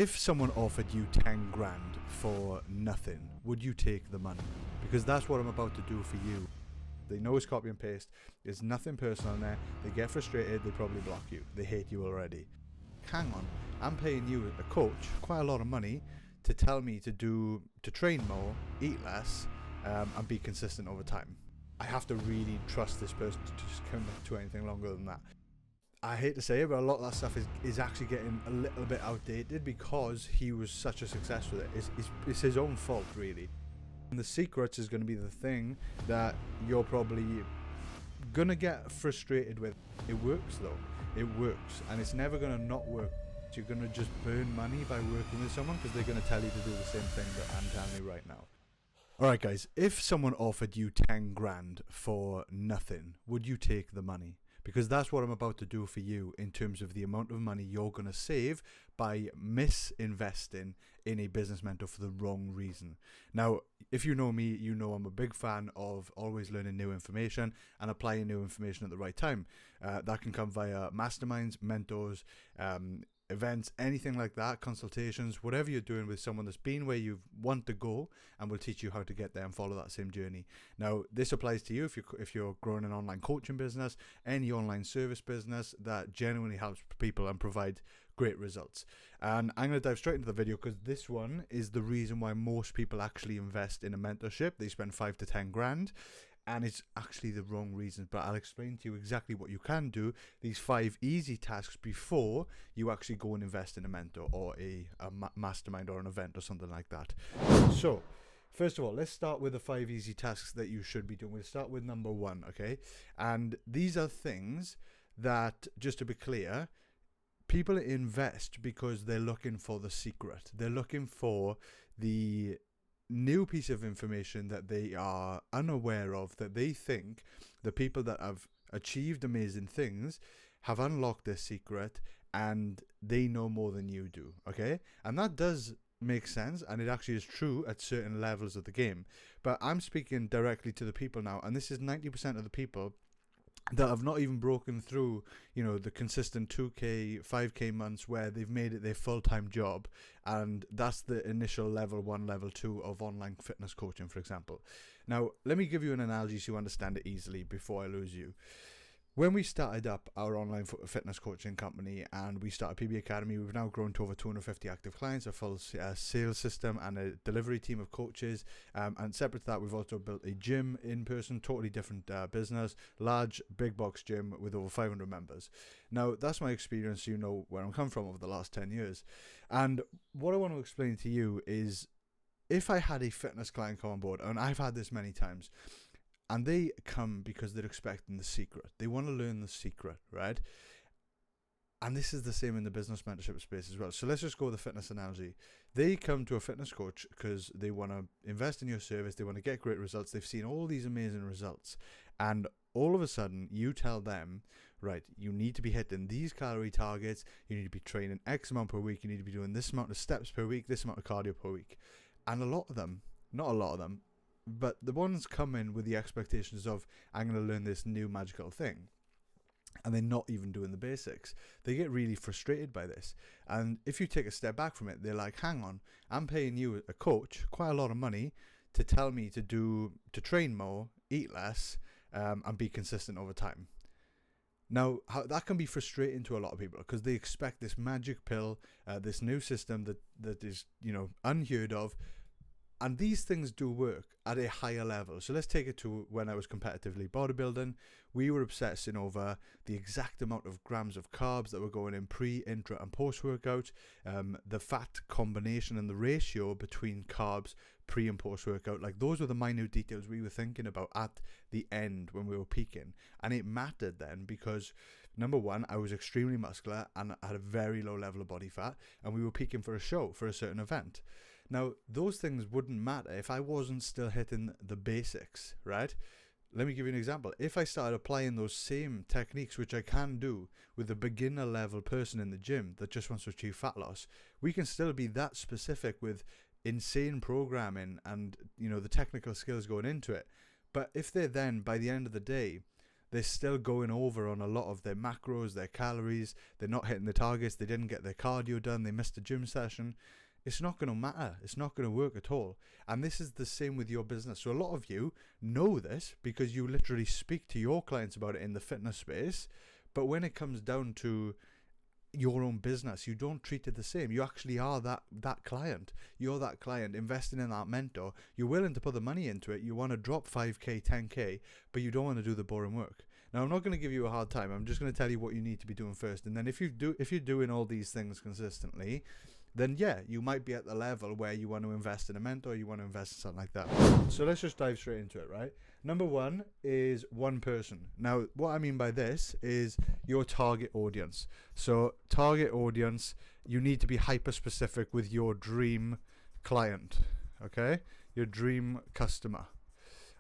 If someone offered you 10 grand for nothing, would you take the money? Because that's what I'm about to do for you. They know it's copy and paste. There's nothing personal in there. They get frustrated. They probably block you. They hate you already. Hang on. I'm paying you, a coach, quite a lot of money to tell me to train more, eat less, and be consistent over time. I have to really trust this person to just commit to anything longer than that. I hate to say it, but a lot of that stuff is actually getting a little bit outdated because he was such a success with it. It's his own fault, really. And the secrets is going to be the thing that you're probably going to get frustrated with. It works, though. It works. And it's never going to not work. You're going to just burn money by working with someone because they're going to tell you to do the same thing that I'm telling you right now. Alright guys, if someone offered you 10 grand for nothing, would you take the money? Because that's what I'm about to do for you in terms of the amount of money you're going to save by misinvesting in a business mentor for the wrong reason. Now, if you know me, you know I'm a big fan of always learning new information and applying new information at the right time. That can come via masterminds, mentors, events, anything like that, consultations, whatever you're doing with someone that's been where you want to go and will teach you how to get there and follow that same journey. Now, this applies to you if you're growing an online coaching business, any online service business that genuinely helps people and provide great results. And I'm going to dive straight into the video because this one is the reason why most people actually invest in a mentorship. They spend 5 to 10 grand. And it's actually the wrong reasons, but I'll explain to you exactly what you can do, these 5 easy tasks before you actually go and invest in a mentor or a mastermind or an event or something like that. So, first of all, let's start with the 5 easy tasks that you should be doing. We'll start with number 1, okay? And these are things that, just to be clear, people invest because they're looking for the secret. They're looking for the new piece of information that they are unaware of, that they think the people that have achieved amazing things have unlocked their secret and they know more than you do, okay? And that does make sense, and it actually is true at certain levels of the game. But I'm speaking directly to the people now, and this is 90% of the people that have not even broken through, the consistent 2K, 5K months where they've made it their full-time job. And that's the initial level 1, level 2 of online fitness coaching, for example. Now, let me give you an analogy so you understand it easily before I lose you. When we started up our online fitness coaching company and we started PB Academy, we've now grown to over 250 active clients, a full sales system and a delivery team of coaches. And separate to that, we've also built a gym in person, totally different business, large big box gym with over 500 members. Now, that's my experience, so you know where I'm coming from over the last 10 years. And what I want to explain to you is, if I had a fitness client come on board, and I've had this many times, and they come because they're expecting the secret. They want to learn the secret, right? And this is the same in the business mentorship space as well. So let's just go with the fitness analogy. They come to a fitness coach because they want to invest in your service. They want to get great results. They've seen all these amazing results. And all of a sudden, you tell them, right, you need to be hitting these calorie targets. You need to be training X amount per week. You need to be doing this amount of steps per week, this amount of cardio per week. And a lot of them, not a lot of them, but the ones come in with the expectations of, I'm going to learn this new magical thing. And they're not even doing the basics. They get really frustrated by this. And if you take a step back from it, they're like, hang on, I'm paying you, a coach, quite a lot of money to tell me to train more, eat less, and be consistent over time. Now, that can be frustrating to a lot of people because they expect this magic pill, this new system that is, unheard of. And these things do work at a higher level. So let's take it to when I was competitively bodybuilding. We were obsessing over the exact amount of grams of carbs that were going in pre, intra, and post-workout, the fat combination and the ratio between carbs pre and post-workout. Like, those were the minute details we were thinking about at the end when we were peaking. And it mattered then because, number one, I was extremely muscular and I had a very low level of body fat, and we were peaking for a show, for a certain event. Now, those things wouldn't matter if I wasn't still hitting the basics, right? Let me give you an example. If I started applying those same techniques, which I can do with a beginner level person in the gym that just wants to achieve fat loss, we can still be that specific with insane programming and, the technical skills going into it. But if they're then, by the end of the day, they're still going over on a lot of their macros, their calories, they're not hitting the targets, they didn't get their cardio done, they missed a gym session, it's not going to matter. It's not going to work at all. And this is the same with your business. So a lot of you know this because you literally speak to your clients about it in the fitness space. But when it comes down to your own business, you don't treat it the same. You actually are that client. You're that client investing in that mentor. You're willing to put the money into it. You want to drop 5k, 10k, but you don't want to do the boring work. Now, I'm not going to give you a hard time. I'm just going to tell you what you need to be doing first. And then if you're doing all these things consistently, then yeah, you might be at the level where you want to invest in a mentor, you want to invest in something like that. So let's just dive straight into it, right? Number one is one person. Now, what I mean by this is your target audience. So target audience, you need to be hyper specific with your dream client, okay? Your dream customer.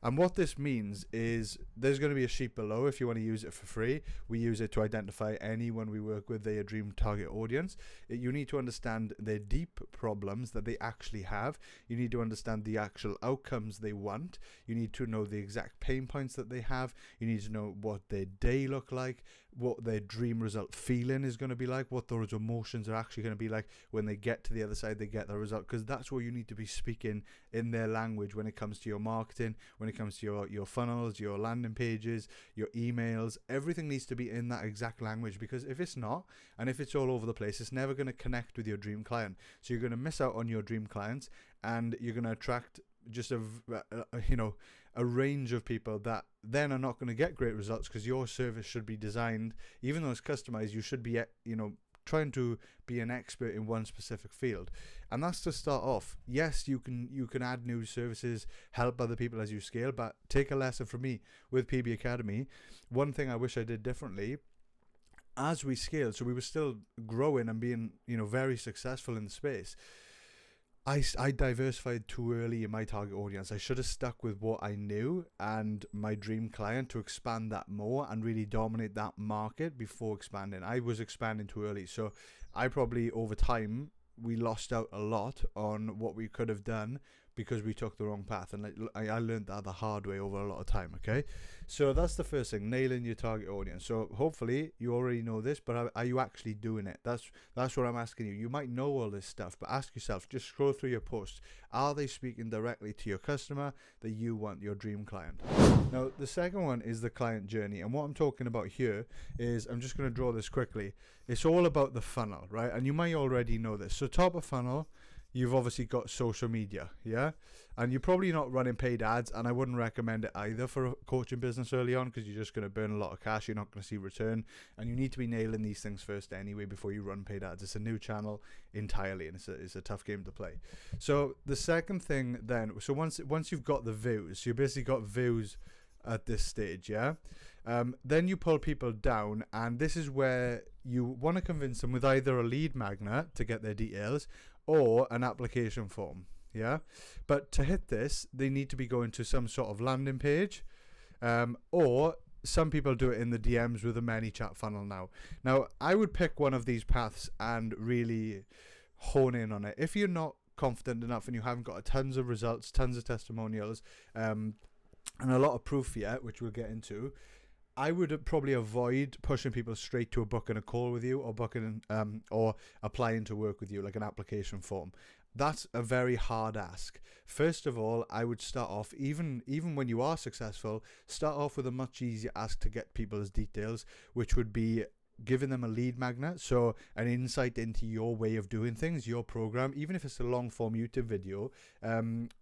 And what this means is there's going to be a sheet below if you want to use it for free. We use it to identify anyone we work with, their dream target audience. You need to understand their deep problems that they actually have. You need to understand the actual outcomes they want. You need to know the exact pain points that they have. You need to know what their day look like, what their dream result feeling is going to be like, what those emotions are actually going to be like when they get to the other side, they get the result. Because that's what you need to be speaking in their language when it comes to your marketing, when it comes to your funnels, your landing pages, your emails. Everything needs to be in that exact language, because if it's not, and if it's all over the place, it's never going to connect with your dream client. So you're going to miss out on your dream clients, and you're going to attract just a range of people that then are not going to get great results, because your service should be designed, even though it's customized, you should be trying to be an expert in one specific field. And that's to start off. Yes, you can add new services, help other people as you scale, but take a lesson from me with PB Academy. One thing I wish I did differently as we scaled, so we were still growing and being very successful in the space, I diversified too early in my target audience. I should have stuck with what I knew and my dream client to expand that more and really dominate that market before expanding. I was expanding too early. So I probably, over time, we lost out a lot on what we could have done because we took the wrong path. And I learned that the hard way over a lot of time, okay? So that's the first thing, nailing your target audience. So hopefully you already know this, but are you actually doing it? That's what I'm asking you. You might know all this stuff, but ask yourself, just scroll through your posts. Are they speaking directly to your customer that you want, your dream client? Now, the second one is the client journey. And what I'm talking about here is, I'm just going to draw this quickly. It's all about the funnel, right? And you might already know this. So top of funnel, you've obviously got social media, yeah? And you're probably not running paid ads, and I wouldn't recommend it either for a coaching business early on, because you're just going to burn a lot of cash, you're not going to see return, and you need to be nailing these things first anyway before you run paid ads. It's a new channel entirely, and it's a tough game to play. So the second thing then, so once you've got the views, so you basically got views at this stage, yeah? Then you pull people down, and this is where you want to convince them with either a lead magnet to get their details or an application form, yeah? But to hit this, they need to be going to some sort of landing page, or some people do it in the DMs with a ManyChat funnel now. Now, I would pick one of these paths and really hone in on it. If you're not confident enough and you haven't got tons of results, tons of testimonials, and a lot of proof yet, which we'll get into, I would probably avoid pushing people straight to booking a call with you, or booking or applying to work with you, like an application form. That's a very hard ask. First of all, I would start off, even when you are successful, start off with a much easier ask to get people's details, which would be giving them a lead magnet, so an insight into your way of doing things, your program. Even if it's a long form YouTube video,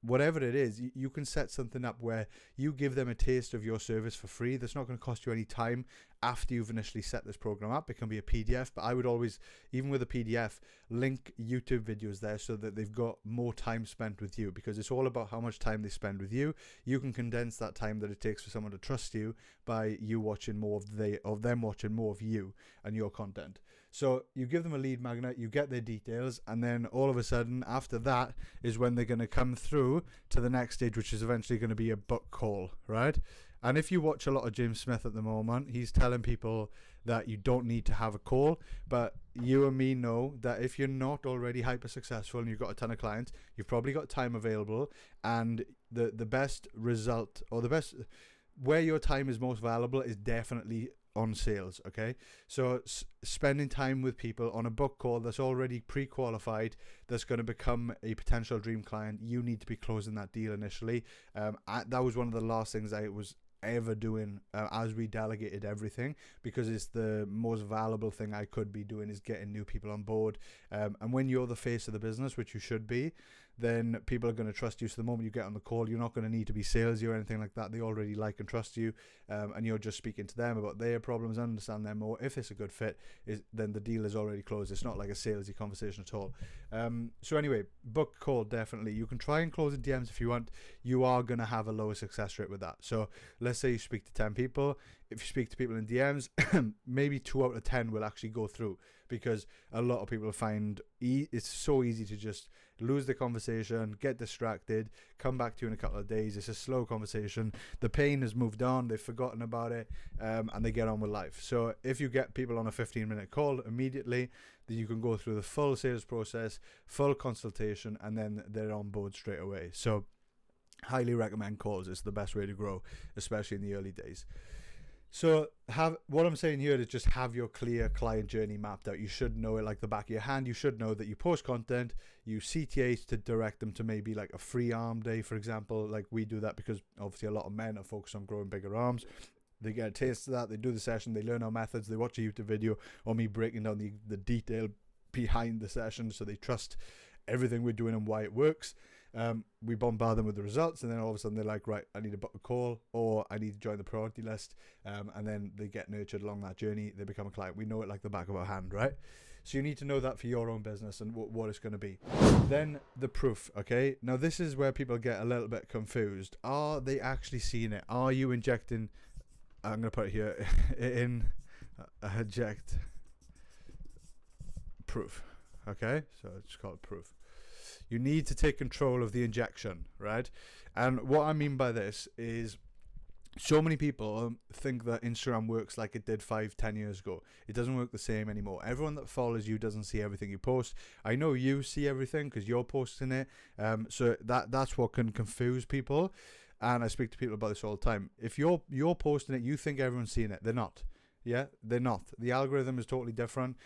whatever it is, you can set something up where you give them a taste of your service for free. That's not going to cost you any time after you've initially set this program up. It can be a PDF, but I would always, even with a PDF, link YouTube videos there so that they've got more time spent with you, because it's all about how much time they spend with you. You can condense that time that it takes for someone to trust you by you watching more of them watching more of you and your content. So you give them a lead magnet, you get their details, and then all of a sudden after that is when they're going to come through to the next stage, which is eventually going to be a book call, right? And if you watch a lot of James Smith at the moment, he's telling people that you don't need to have a call. But you and me know that if you're not already hyper successful and you've got a ton of clients, you've probably got time available, and the best result, or the where your time is most valuable is definitely on sales. Okay, so spending time with people on a book call that's already pre-qualified, that's going to become a potential dream client. You need to be closing that deal initially. That was one of the last things I was ever doing as we delegated everything, because it's the most valuable thing I could be doing is getting new people on board. And when you're the face of the business, which you should be, then people are going to trust you. So the moment you get on the call, you're not going to need to be salesy or anything like that. They already like and trust you, and you're just speaking to them about their problems, understand them more. If it's a good fit, then the deal is already closed. It's not like a salesy conversation at all. So anyway, book call, definitely. You can try and close in DMs if you want. You are going to have a lower success rate with that. So let's say you speak to 10 people. If you speak to people in DMs, maybe 2 out of 10 will actually go through, because a lot of people find it's so easy to just lose the conversation, get distracted, come back to you in a couple of days. It's a slow conversation. The pain has moved on. They've forgotten about it, and they get on with life. So if you get people on a 15-minute call immediately, then you can go through the full sales process, full consultation, and then they're on board straight away. So highly recommend calls. It's the best way to grow, especially in the early days. So what I'm saying here is just have your clear client journey mapped out. You should know it like the back of your hand. You should know that you post content, you CTAs to direct them to maybe like a free arm day, for example. Like we do that because obviously a lot of men are focused on growing bigger arms. They get a taste of that. They do the session. They learn our methods. They watch a YouTube video or me breaking down the detail behind the session, so they trust everything we're doing and why it works. We bombard them with the results, and then all of a sudden they're like, right, I need to book a call, or I need to join the priority list, and then they get nurtured along that journey. They become a client. We know it like the back of our hand, right? So you need to know that for your own business and what it's going to be. Then the proof, okay? Now this is where people get a little bit confused. Are they actually seeing it? Are you injecting, I'm going to put it here, inject proof, okay? So it's called proof. You need to take control of the injection, right? And what I mean by this is so many people think that Instagram works like it did 5-10 years ago. It doesn't work the same anymore. Everyone that follows you doesn't see everything you post. I know you see everything because you're posting it. So that's what can confuse people. And I speak to people about this all the time. If you're posting it, you think everyone's seeing it. They're not. Yeah, they're not. The algorithm is totally different.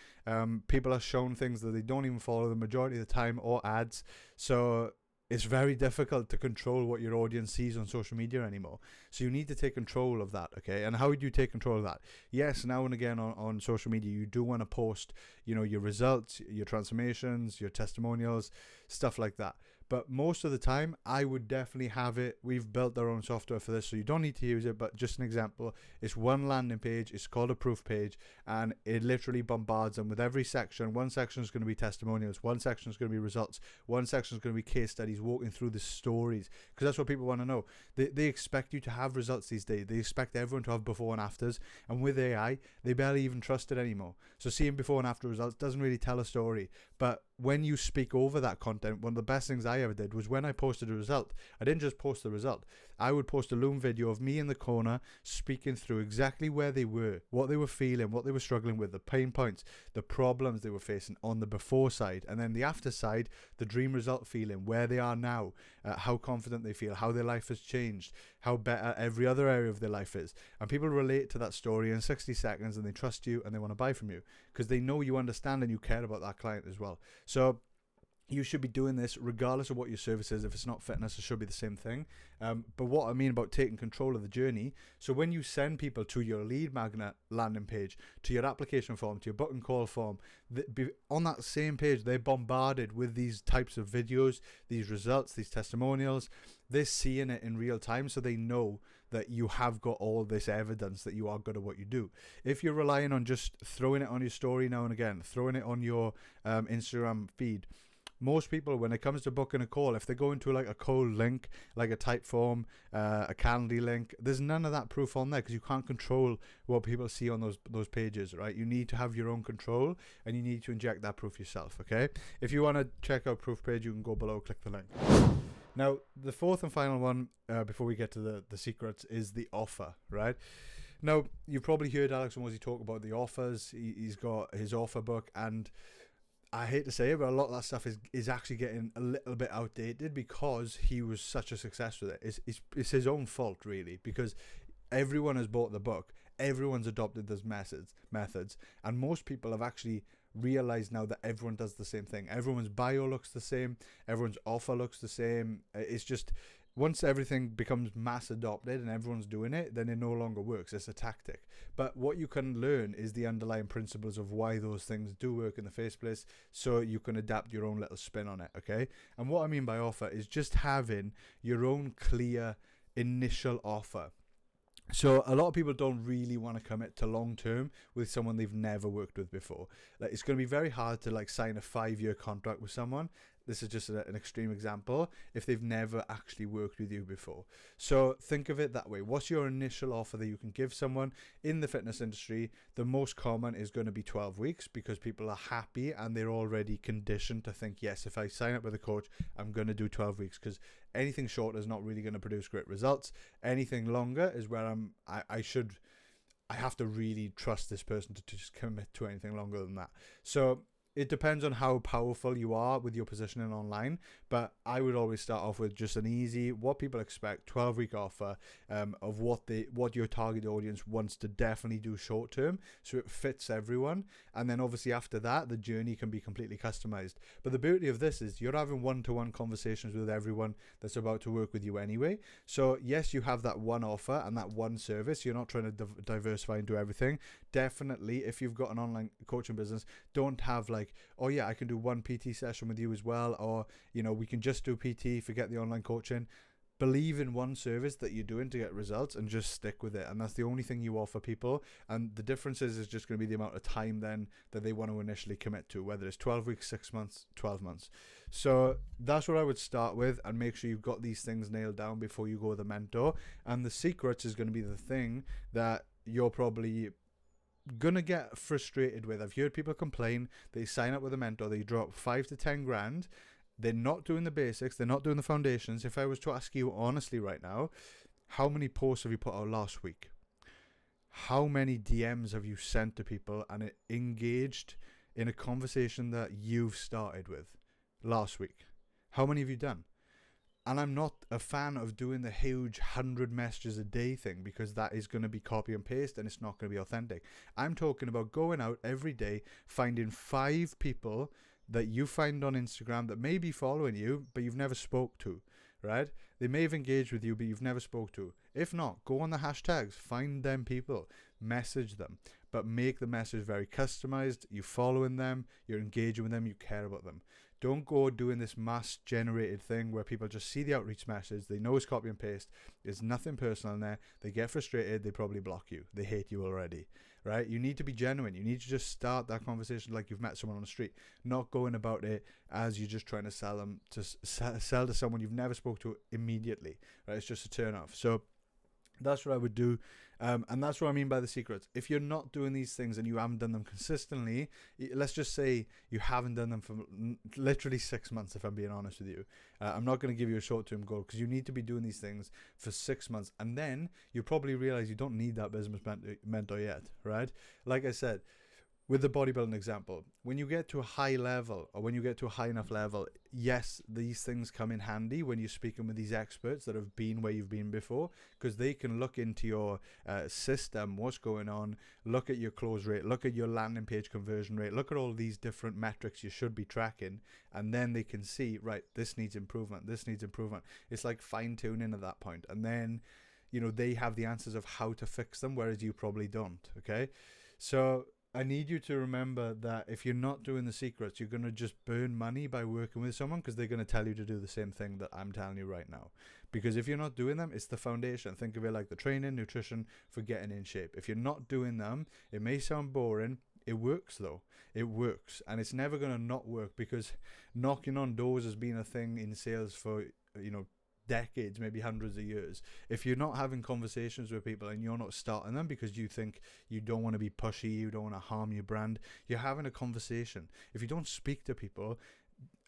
People are shown things that they don't even follow the majority of the time, or ads. So it's very difficult to control what your audience sees on social media anymore. So you need to take control of that, okay? And how would you take control of that? Yes, now and again on social media, you do want to post, your results, your transformations, your testimonials, stuff like that. But most of the time, I would definitely have it. We've built our own software for this, so you don't need to use it. But just an example, it's one landing page. It's called a proof page, and it literally bombards them with every section. One section is going to be testimonials. One section is going to be results. One section is going to be case studies, walking through the stories, because that's what people want to know. They expect you to have results these days. They expect everyone to have before and afters. And with AI, they barely even trust it anymore. So seeing before and after results doesn't really tell a story. But when you speak over that content, one of the best things I ever did was when I posted a result, I didn't just post the result. I would post a Loom video of me in the corner speaking through exactly where they were, what they were feeling, what they were struggling with, the pain points, the problems they were facing on the before side, and then the after side, the dream result feeling, where they are now, how confident they feel, how their life has changed, how better every other area of their life is. And people relate to that story in 60 seconds, and they trust you and they want to buy from you because they know you understand and you care about that client as well. So you should be doing this regardless of what your service is. If it's not fitness, it should be the same thing. But what I mean about taking control of the journey, so when you send people to your lead magnet landing page, to your application form, to your button call form, on that same page, they're bombarded with these types of videos, these results, these testimonials. They're seeing it in real time, so they know that you have got all this evidence that you are good at what you do. If you're relying on just throwing it on your story now and again, throwing it on your Instagram feed, most people, when it comes to booking a call, if they go into like a cold link, like a Typeform, a Calendly link, there's none of that proof on there because you can't control what people see on those pages, right? You need to have your own control and you need to inject that proof yourself, okay? If you want to check out proof page, you can go below, click the link. Now, the fourth and final one, before we get to the secrets, is the offer, right? Now, you've probably heard Alex Hormozi talk about the offers. He's got his offer book, and I hate to say it, but a lot of that stuff is actually getting a little bit outdated because he was such a success with it. It's his own fault, really, because Everyone has bought the book. Everyone's adopted those methods. And most people have actually realized now that everyone does the same thing. Everyone's bio looks the same. Everyone's offer looks the same. It's just, once everything becomes mass adopted and everyone's doing it, then it no longer works. It's a tactic. But what you can learn is the underlying principles of why those things do work in the first place, so you can adapt your own little spin on it, okay? And what I mean by offer is just having your own clear initial offer. So a lot of people don't really want to commit to long term with someone they've never worked with before. Like, it's going to be very hard to sign a 5-year contract with someone. This is just an extreme example, if they've never actually worked with you before. So think of it that way. What's your initial offer that you can give someone in the fitness industry? The most common is going to be 12 weeks because people are happy and they're already conditioned to think, yes, if I sign up with a coach, I'm going to do 12 weeks, because anything shorter is not really going to produce great results. Anything longer is where I have to really trust this person to just commit to anything longer than that. So it depends on how powerful you are with your positioning online, but I would always start off with just an easy, what people expect, 12-week offer of what your target audience wants to definitely do short term, so it fits everyone. And then obviously after that, the journey can be completely customized. But the beauty of this is you're having one-to-one conversations with everyone that's about to work with you anyway. So yes, you have that one offer and that one service. You're not trying to diversify into everything. Definitely, if you've got an online coaching business, don't have oh yeah, I can do one PT session with you as well, or we can just do PT, forget the online coaching. Believe in one service that you're doing to get results and just stick with it. And that's the only thing you offer people. And the difference is just going to be the amount of time then that they want to initially commit to, whether it's 12 weeks, 6 months, 12 months. So that's what I would start with, and make sure you've got these things nailed down before you go with a mentor. And the secrets is going to be the thing that you're probably gonna get frustrated with. I've heard people complain, they sign up with a mentor, they drop 5 to 10 grand, they're not doing the basics, they're not doing the foundations. If I was to ask you honestly right now, how many posts have you put out last week? How many DMs have you sent to people and engaged in a conversation that you've started with last week? How many have you done? And I'm not a fan of doing the huge 100 messages a day thing, because that is going to be copy and paste and it's not going to be authentic. I'm talking about going out every day, finding 5 people that you find on Instagram that may be following you, but you've never spoke to, right? They may have engaged with you, but you've never spoke to. If not, go on the hashtags, find them people, message them, but make the message very customized. You're following them, you're engaging with them, you care about them. Don't go doing this mass generated thing where people just see the outreach message, they know it's copy and paste, there's nothing personal in there, they get frustrated, they probably block you, they hate you already, right? You need to be genuine. You need to just start that conversation like you've met someone on the street, not going about it as you're just trying to sell to someone you've never spoke to immediately, right? It's just a turn off. So that's what I would do. And that's what I mean by the secrets. If you're not doing these things and you haven't done them consistently, let's just say you haven't done them for literally 6 months, if I'm being honest with you. I'm not going to give you a short-term goal, because you need to be doing these things for 6 months. And then you probably realize you don't need that business mentor yet, right? Like I said, with the bodybuilding example, when you get to a high level, or when you get to a high enough level, yes, these things come in handy when you're speaking with these experts that have been where you've been before, because they can look into your system, what's going on, look at your close rate, look at your landing page conversion rate, look at all these different metrics you should be tracking, and then they can see, right, this needs improvement, this needs improvement. It's like fine-tuning at that point, and then they have the answers of how to fix them, whereas you probably don't, okay? So I need you to remember that if you're not doing the secrets, you're going to just burn money by working with someone, because they're going to tell you to do the same thing that I'm telling you right now. Because if you're not doing them, it's the foundation. Think of it like the training, nutrition for getting in shape. If you're not doing them, it may sound boring. It works though. It works. And it's never going to not work, because knocking on doors has been a thing in sales for, decades, maybe hundreds of years. If you're not having conversations with people and you're not starting them because you think you don't want to be pushy, you don't want to harm your brand, you're having a conversation. If you don't speak to people,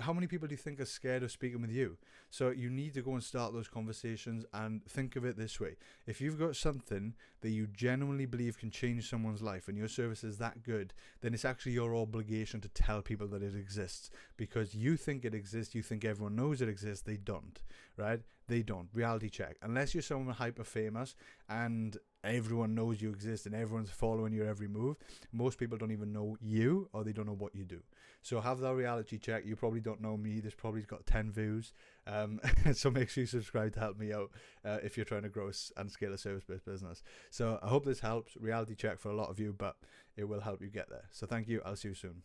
how many people do you think are scared of speaking with you? So you need to go and start those conversations, and think of it this way. If you've got something that you genuinely believe can change someone's life and your service is that good, then it's actually your obligation to tell people that it exists, because you think it exists, you think everyone knows it exists. They don't, right? They don't. Reality check. Unless you're someone hyper famous and everyone knows you exist and everyone's following your every move. Most people don't even know you, or they don't know what you do. So have that reality check. You probably don't know me. This probably got 10 views. So make sure you subscribe to help me out if you're trying to grow and scale a service-based business. So I hope this helps. Reality check for a lot of you, but it will help you get there. So thank you. I'll see you soon.